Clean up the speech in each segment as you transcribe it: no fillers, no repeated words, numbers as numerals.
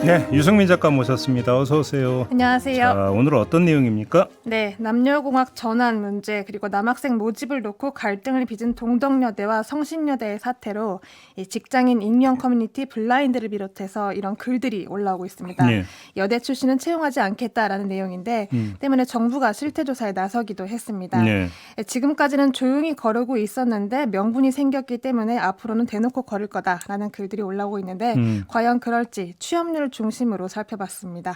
네, 유승민 작가 모셨습니다. 어서 오세요. 안녕하세요. 자, 오늘은 어떤 내용입니까? 네, 남녀공학 전환 문제 그리고 남학생 모집을 놓고 갈등을 빚은 동덕여대와 성신여대의 사태로 이 직장인 익명 커뮤니티 블라인드를 비롯해서 이런 글들이 올라오고 있습니다. 네. 여대 출신은 채용하지 않겠다라는 내용인데 때문에 정부가 실태조사에 나서기도 했습니다. 네. 지금까지는 조용히 거르고 있었는데 명분이 생겼기 때문에 앞으로는 대놓고 거를 거다라는 글들이 올라오고 있는데 과연 그럴지 취업률 중심으로 살펴봤습니다.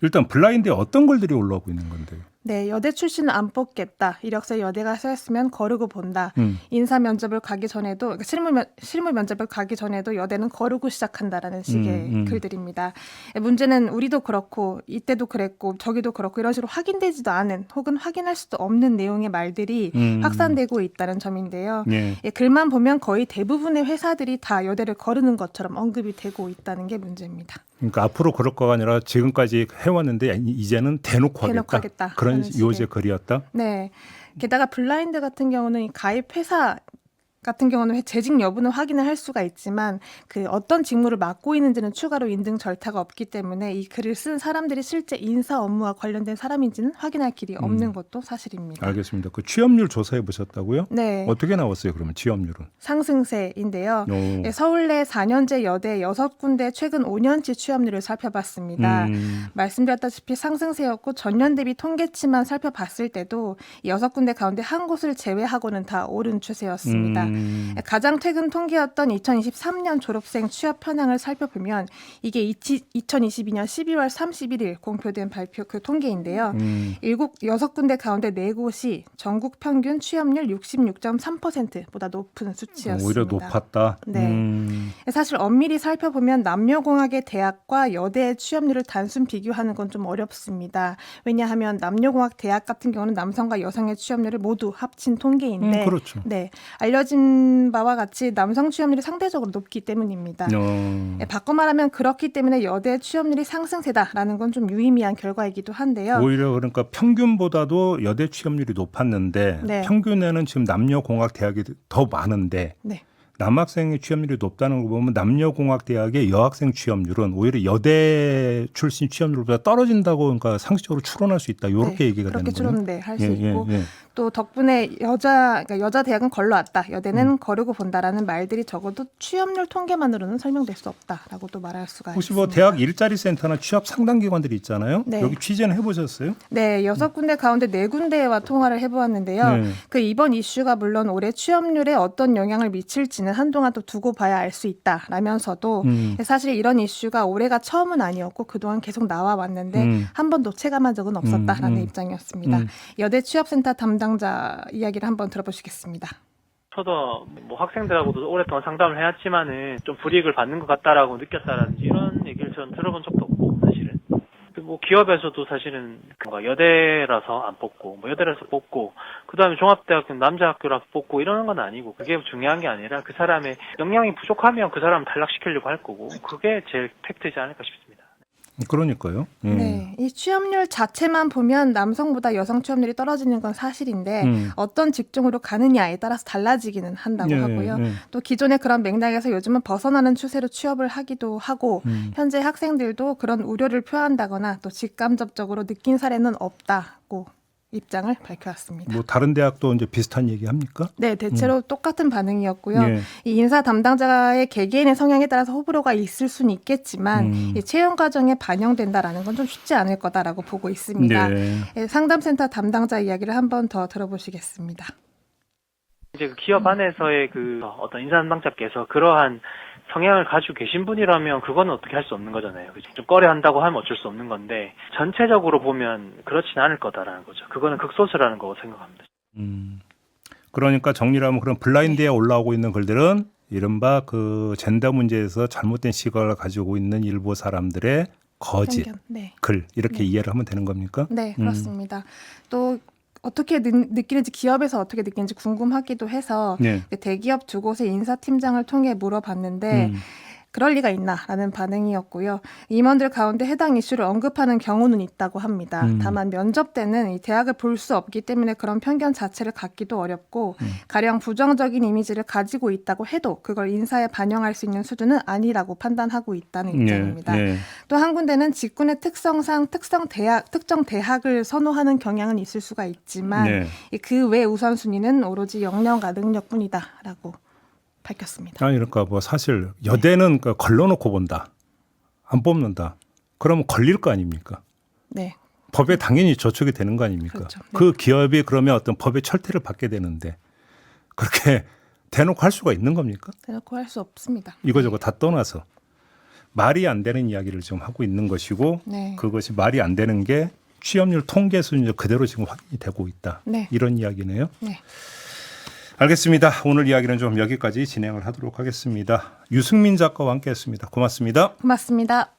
일단 블라인드에 어떤 글들이 올라오고 있는 건데요? 네, 여대 출신은 안 뽑겠다. 이력서에 여대가 써있으면 거르고 본다. 인사 면접을 가기 전에도 그러니까 실무 면접을 가기 전에도 여대는 거르고 시작한다라는 식의 글들입니다. 문제는 우리도 그렇고 이때도 그랬고 저기도 그렇고 이런 식으로 확인되지도 않은 혹은 확인할 수도 없는 내용의 말들이 확산되고 있다는 점인데요. 네. 글만 보면 거의 대부분의 회사들이 다 여대를 거르는 것처럼 언급이 되고 있다는 게 문제입니다. 그러니까 앞으로 그럴 거가 아니라 지금까지 해왔는데 이제는 대놓고 하겠다. 그런 요제 글이었다. 네. 게다가 블라인드 같은 경우는 이 가입 회사 같은 경우는 재직 여부는 확인을 할 수가 있지만 그 어떤 직무를 맡고 있는지는 추가로 인증 절차가 없기 때문에 이 글을 쓴 사람들이 실제 인사 업무와 관련된 사람인지는 확인할 길이 없는 것도 사실입니다. 알겠습니다. 그 취업률 조사해 보셨다고요? 네. 어떻게 나왔어요? 그러면 취업률은? 상승세인데요. 오. 서울내 4년제 여대 6군데 최근 5년치 취업률을 살펴봤습니다. 말씀드렸다시피 상승세였고 전년 대비 통계치만 살펴봤을 때도 6군데 가운데 한 곳을 제외하고는 다 오른 추세였습니다. 가장 최근 통계였던 2023년 졸업생 취업 현황을 살펴보면 이게 2022년 12월 31일 공표된 발표 그 통계인데요. 6군데 가운데 4곳이 전국 평균 취업률 66.3%보다 높은 수치였습니다. 오히려 높았다. 네. 사실 엄밀히 살펴보면 남녀공학의 대학과 여대의 취업률을 단순 비교하는 건 좀 어렵습니다. 왜냐하면 남녀공학 대학 같은 경우는 남성과 여성의 취업률을 모두 합친 통계인데 그렇죠. 네, 알려진 바와 같이 남성 취업률이 상대적으로 높기 때문입니다. 바꿔 말하면 그렇기 때문에 여대 취업률이 상승세다라는 건 좀 유의미한 결과이기도 한데요. 오히려 그러니까 평균보다도 여대 취업률이 높았는데 네. 평균에는 지금 남녀공학 대학이 더 많은데 네. 남학생의 취업률이 높다는 걸 보면 남녀공학 대학의 여학생 취업률은 오히려 여대 출신 취업률보다 떨어진다고 그러니까 상식적으로 추론할 수 있다. 이렇게 얘기가 되는 그렇게 거예요. 추론 할 수 예, 있고 예. 또 덕분에 여자 대학은 걸러왔다. 여대는 거르고 본다라는 말들이 적어도 취업률 통계만으로는 설명될 수 없다라고 또 말할 수가 혹시 있습니다. 뭐 대학 일자리 센터나 취업 상담 기관들이 있잖아요. 네. 여기 취재는 해보셨어요? 네, 6군데 가운데 4군데와 통화를 해보았는데요. 네. 그 이번 이슈가 물론 올해 취업률에 어떤 영향을 미칠지는 한동안 또 두고 봐야 알 수 있다라면서도 사실 이런 이슈가 올해가 처음은 아니었고 그동안 계속 나와 왔는데 한 번도 체감한 적은 없었다라는 입장이었습니다. 여대 취업센터 담당자 이야기를 한번 들어보시겠습니다. 저도 뭐 학생들하고도 오랫동안 상담을 해왔지만은 좀 불이익을 받는 것 같다라고 느꼈다라든지 이런 얘기를 저는 들어본 적도 없고 사실은. 뭐 기업에서도 사실은 여대라서 안 뽑고 뭐 여대라서 뽑고 그다음에 종합대학교 남자 학교라서 뽑고 이러는 건 아니고 그게 중요한 게 아니라 그 사람의 역량이 부족하면 그 사람을 탈락시키려고 할 거고 그게 제일 팩트지 않을까 싶습니다. 그러니까요. 네, 이 취업률 자체만 보면 남성보다 여성 취업률이 떨어지는 건 사실인데 어떤 직종으로 가느냐에 따라서 달라지기는 한다고 하고요. 또 기존의 그런 맥락에서 요즘은 벗어나는 추세로 취업을 하기도 하고 현재 학생들도 그런 우려를 표한다거나 또 직간접적으로 느낀 사례는 없다고 입장을 밝혀왔습니다. 뭐 다른 대학도 이제 비슷한 얘기 합니까? 네, 대체로 똑같은 반응이었고요. 예. 이 인사 담당자의 개개인의 성향에 따라서 호불호가 있을 수는 있겠지만 이 채용 과정에 반영된다라는 건 좀 쉽지 않을 거다라고 보고 있습니다. 네. 상담센터 담당자 이야기를 한 번 더 들어보시겠습니다. 이제 그 기업 안에서의 그 어떤 인사 담당자께서 그러한 성향을 가지고 계신 분이라면 그거는 어떻게 할 수 없는 거잖아요. 그죠? 좀 꺼려한다고 하면 어쩔 수 없는 건데 전체적으로 보면 그렇진 않을 거다라는 거죠. 그거는 극소수라는 거고 생각합니다. 그러니까 정리를 하면 그런 블라인드에 올라오고 있는 글들은 이른바 그 젠더 문제에서 잘못된 시각을 가지고 있는 일부 사람들의 거짓 네. 글 이렇게 이해를 하면 되는 겁니까? 네, 그렇습니다. 또 어떻게 느끼는지 기업에서 어떻게 느끼는지 궁금하기도 해서 네. 대기업 두 곳의 인사팀장을 통해 물어봤는데 그럴 리가 있나라는 반응이었고요. 임원들 가운데 해당 이슈를 언급하는 경우는 있다고 합니다. 다만 면접 때는 이 대학을 볼 수 없기 때문에 그런 편견 자체를 갖기도 어렵고 가령 부정적인 이미지를 가지고 있다고 해도 그걸 인사에 반영할 수 있는 수준은 아니라고 판단하고 있다는 입장입니다. 또 한 군데는 직군의 특성상 특정 대학을 선호하는 경향은 있을 수가 있지만 그 외 우선순위는 오로지 역량과 능력뿐이다라고 밝혔습니다. 아니 그러니까 뭐 사실 여대는 걸러놓고 본다, 안 뽑는다. 그러면 걸릴 거 아닙니까? 네. 법에 당연히 저촉이 되는 거 아닙니까? 그렇죠. 네. 그 기업이 그러면 어떤 법의 철퇴를 받게 되는데 그렇게 대놓고 할 수가 있는 겁니까? 대놓고 할 수 없습니다. 이거저거 다 떠나서 말이 안 되는 이야기를 지금 하고 있는 것이고 네. 그것이 말이 안 되는 게 취업률 통계 수준이 그대로 지금 확인이 되고 있다. 네. 이런 이야기네요. 네. 알겠습니다. 오늘 이야기는 좀 여기까지 진행을 하도록 하겠습니다. 유승민 작가와 함께했습니다. 고맙습니다. 고맙습니다.